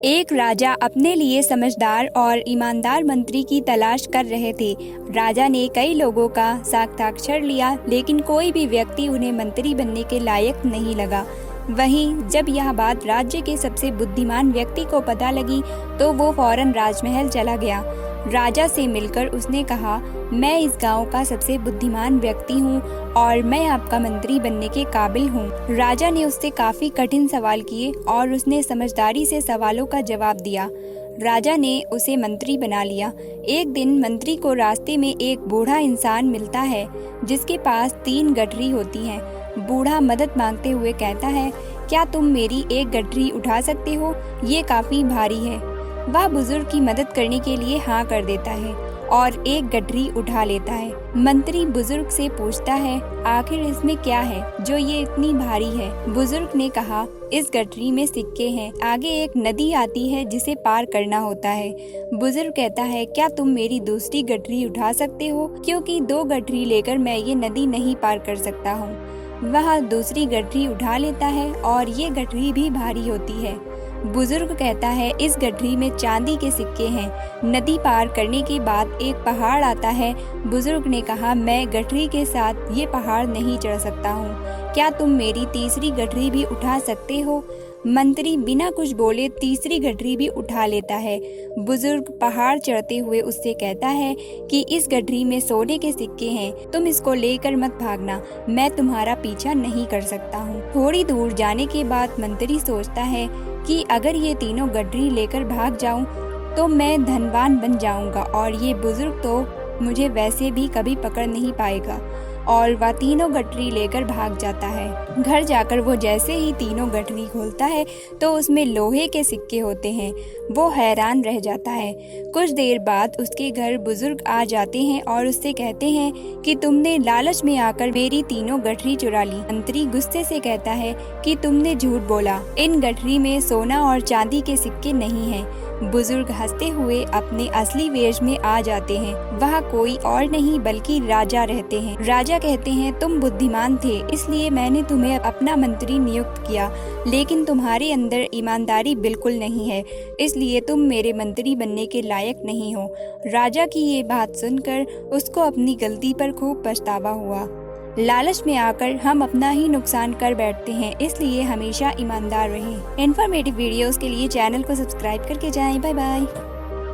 एक राजा अपने लिए समझदार और ईमानदार मंत्री की तलाश कर रहे थे। राजा ने कई लोगों का साक्षात्कार लिया, लेकिन कोई भी व्यक्ति उन्हें मंत्री बनने के लायक नहीं लगा। वहीं जब यह बात राज्य के सबसे बुद्धिमान व्यक्ति को पता लगी, तो वो फौरन राजमहल चला गया। राजा से मिलकर उसने कहा, मैं इस गांव का सबसे बुद्धिमान व्यक्ति हूँ और मैं आपका मंत्री बनने के काबिल हूँ। राजा ने उससे काफी कठिन सवाल किए और उसने समझदारी से सवालों का जवाब दिया। राजा ने उसे मंत्री बना लिया। एक दिन मंत्री को रास्ते में एक बूढ़ा इंसान मिलता है, जिसके पास 3 गठरी होती हैं। बूढ़ा मदद मांगते हुए कहता है, क्या तुम मेरी एक गठरी उठा सकते हो? ये काफी भारी है। वह बुजुर्ग की मदद करने के लिए हाँ कर देता है और एक गठरी उठा लेता है। मंत्री बुजुर्ग से पूछता है, आखिर इसमें क्या है जो ये इतनी भारी है? बुजुर्ग ने कहा, इस गठरी में सिक्के हैं। आगे एक नदी आती है जिसे पार करना होता है। बुजुर्ग कहता है, क्या तुम मेरी दूसरी गठरी उठा सकते हो? क्योंकि 2 गठरी लेकर मैं ये नदी नहीं पार कर सकता हूँ। वह दूसरी गठरी उठा लेता है और ये गठरी भी भारी होती है। बुजुर्ग कहता है, इस गठरी में चांदी के सिक्के हैं। नदी पार करने के बाद एक पहाड़ आता है। बुजुर्ग ने कहा, मैं गठरी के साथ ये पहाड़ नहीं चढ़ सकता हूँ। क्या तुम मेरी तीसरी गठरी भी उठा सकते हो? मंत्री बिना कुछ बोले तीसरी गठरी भी उठा लेता है। बुजुर्ग पहाड़ चढ़ते हुए उससे कहता है कि इस गठरी में सोने के सिक्के हैं, तुम इसको लेकर मत भागना, मैं तुम्हारा पीछा नहीं कर सकता हूँ। थोड़ी दूर जाने के बाद मंत्री सोचता है कि अगर ये तीनों गठरी लेकर भाग जाऊं तो मैं धनवान बन जाऊंगा और ये बुजुर्ग तो मुझे वैसे भी कभी पकड़ नहीं पाएगा। और वह तीनों गठरी लेकर भाग जाता है। घर जाकर वो जैसे ही तीनों गठरी खोलता है तो उसमें लोहे के सिक्के होते हैं। वो हैरान रह जाता है। कुछ देर बाद उसके घर बुजुर्ग आ जाते हैं और उससे कहते हैं कि तुमने लालच में आकर मेरी तीनों गठरी चुरा ली। मंत्री गुस्से से कहता है कि तुमने झूठ बोला, इन गठरी में सोना और चांदी के सिक्के नहीं हैं। बुजुर्ग हंसते हुए अपने असली वेश में आ जाते हैं। वह कोई और नहीं बल्कि राजा रहते हैं। राजा कहते हैं, तुम बुद्धिमान थे, इसलिए मैंने तुम्हें अपना मंत्री नियुक्त किया, लेकिन तुम्हारे अंदर ईमानदारी बिल्कुल नहीं है, इसलिए तुम मेरे मंत्री बनने के लायक नहीं हो। राजा की ये बात सुनकर उसको अपनी गलती पर खूब पछतावा हुआ। लालच में आकर हम अपना ही नुकसान कर बैठते हैं, इसलिए हमेशा ईमानदार रहें। इन्फॉर्मेटिव वीडियोस के लिए चैनल को सब्सक्राइब करके जाएं। Bye bye.